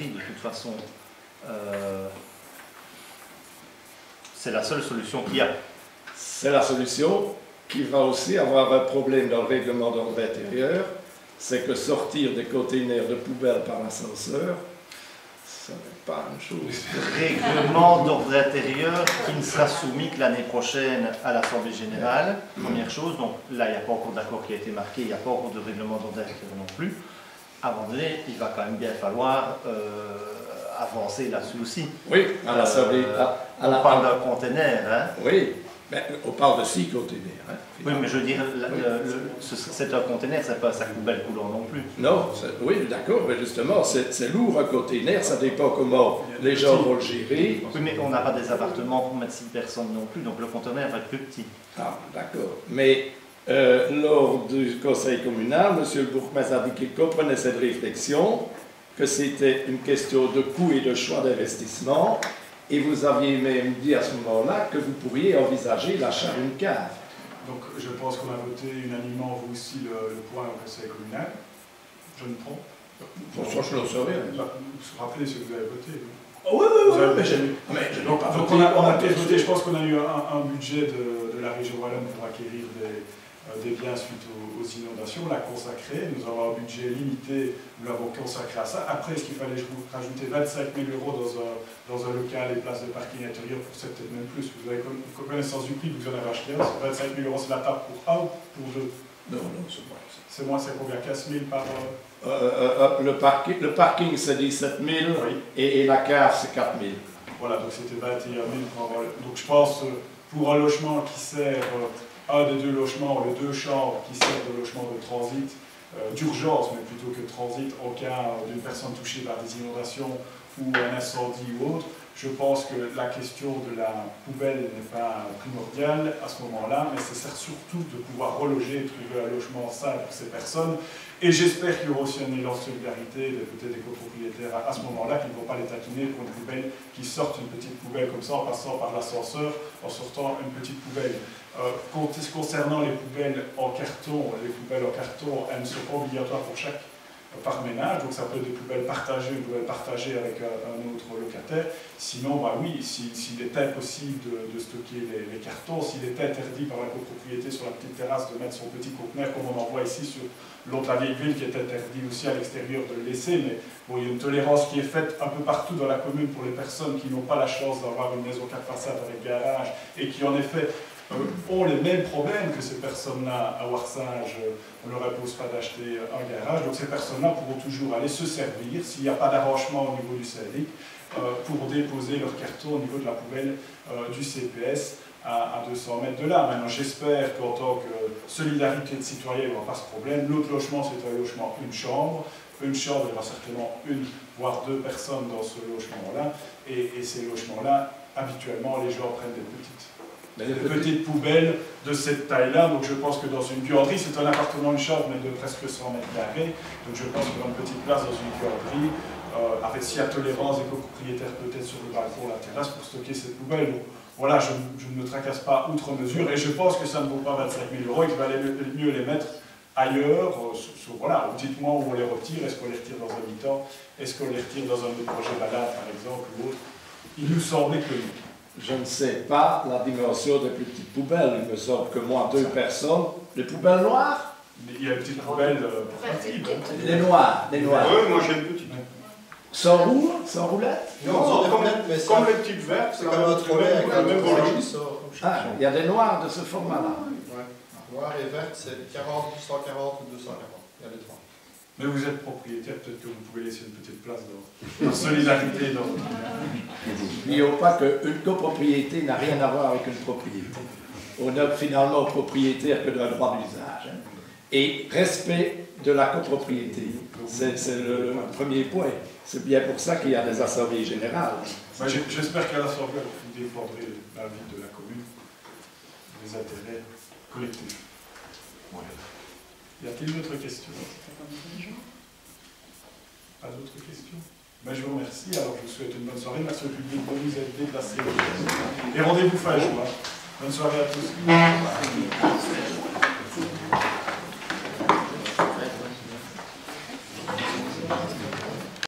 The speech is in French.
compris, de toute façon, c'est la seule solution qu'il y a. C'est la solution qui va aussi avoir un problème dans le règlement d'ordre intérieur, c'est que sortir des containers de poubelle par l'ascenseur, ça n'est pas une chose. Règlement d'ordre intérieur qui ne sera soumis que l'année prochaine à l'Assemblée générale, première chose. Donc là, il n'y a pas encore d'accord qui a été marqué, il n'y a pas encore de règlement d'ordre intérieur non plus. À un moment donné, il va quand même bien falloir avancer là-dessus aussi. Oui, à l'Assemblée. On parle d'un conteneur, hein? Oui, mais on parle de 6 containers. Hein, oui, mais je veux dire, c'est un conteneur, c'est pas sa poubelle coulant non plus. Non, oui, d'accord, mais justement, c'est lourd un conteneur, ça dépend comment les gens vont le gérer. Oui, mais on n'a pas des appartements pour mettre 6 personnes non plus, donc le conteneur va être plus petit. Ah, d'accord. Mais lors du conseil communal, M. le bourgmestre a dit qu'il comprenait cette réflexion, que c'était une question de coût et de choix d'investissement, et vous aviez même dit à ce moment-là que vous pourriez envisager l'achat d'une cave. Donc je pense qu'on a voté unanimement, vous aussi, le point au conseil communal. Je me trompe? Bonsoir, je ne le saurais. Vous vous rappelez ce que vous avez voté? Oui, donc on a peut-être voté, je pense qu'on a eu un budget de la région wallonne pour acquérir des biens suite aux inondations. On l'a consacré, nous avons un budget limité, nous l'avons consacré à ça. Après, est-ce qu'il fallait rajouter 25 000 € dans un local et place de parking intérieur pour ça, peut-être même plus? Vous avez connaissance du prix, vous en avez acheté un, 25 000 €, c'est la table pour un ou pour deux? Non, c'est moins. C'est moins, c'est combien? 15 000 par... le parking c'est 17 000 oui. et la cave c'est 4 000. Voilà, donc c'était 21 000 pour avoir... Donc je pense, pour un logement qui sert... un des deux logements, les 2 chambres qui servent de logement de transit, d'urgence, mais plutôt que de transit, en cas d'une personne touchée par des inondations ou un incendie ou autre, je pense que la question de la poubelle n'est pas primordiale à ce moment-là, mais ça sert surtout de pouvoir reloger et trouver un logement sain pour ces personnes. Et j'espère qu'il y aura aussi un élan de solidarité, peut-être des copropriétaires à ce moment-là, qui ne vont pas les taquiner pour une poubelle, qui sortent une petite poubelle comme ça en passant par l'ascenseur, en sortant une petite poubelle. Concernant les poubelles en carton, elles ne sont pas obligatoires pour chaque par ménage, donc ça peut être des poubelles partagées, une poubelle partagée avec un autre locataire. Sinon, bah oui, s'il est impossible de stocker les cartons, s'il est interdit par la copropriété sur la petite terrasse de mettre son petit conteneur, comme on en voit ici sur l'autre la vieille ville qui est interdit aussi à l'extérieur de le laisser, mais bon, il y a une tolérance qui est faite un peu partout dans la commune pour les personnes qui n'ont pas la chance d'avoir une maison 4 façades avec garage et qui en effet ont les mêmes problèmes que ces personnes-là à Warsage. On ne leur impose pas d'acheter un garage, donc ces personnes-là pourront toujours aller se servir, s'il n'y a pas d'arrangement au niveau du syndic, pour déposer leur carton au niveau de la poubelle du CPS à 200 mètres de là. Maintenant, j'espère qu'en tant que solidarité de citoyens, il n'y aura pas ce problème. L'autre logement, c'est un logement, une chambre. Une chambre, il y aura certainement une, voire 2 personnes dans ce logement-là. Et ces logements-là, habituellement, les gens prennent des petites poubelles de cette taille-là. Donc je pense que dans une buanderie, c'est un appartement, une chambre, mais de presque 100 mètres carrés. Donc je pense que dans une petite place dans une buanderie, avec s'il y a tolérance des copropriétaires peut-être sur le balcon, la terrasse, pour stocker cette poubelle. Donc, voilà, je ne me tracasse pas outre mesure et je pense que ça ne vaut pas 25 000 € et qu'il va mieux les mettre ailleurs. Voilà, dites-moi où on les retire, est-ce qu'on les retire dans un mi-temps, est-ce qu'on les retire dans un autre projet balade par exemple ou autre. Il nous semblait que non. Je ne sais pas la dimension des plus petites poubelles. Il me semble que moi, 2 personnes, les poubelles noires. Il y a une petite poubelle portative. Les noires, les noires. Oui, moi j'ai une petite. Sans roue, sans roulette? Non, comme les petites vertes, c'est comme un trolley avec le même volume. Ah, il y a des noirs de ce format-là. Noir et verte, c'est 40, 140 ou 240. Il y a les 3. Mais vous êtes propriétaire, peut-être que vous pouvez laisser une petite place dans solidarité. N'oublions pas qu'une copropriété n'a rien à voir avec une propriété. On n'a finalement propriétaire que d'un droit d'usage. Et respect de la copropriété, c'est le premier point. C'est bien pour ça qu'il y a des assemblées générales. J'espère qu'à l'assemblée, vous défendrez la vie de la commune, les intérêts collectifs. Voilà. Y a-t-il d'autres questions? Pas d'autres questions? Ben, je vous remercie. Alors, je vous souhaite une bonne soirée. Merci au public de nous être déplacés. Et rendez-vous fin juin. Bonne soirée à tous.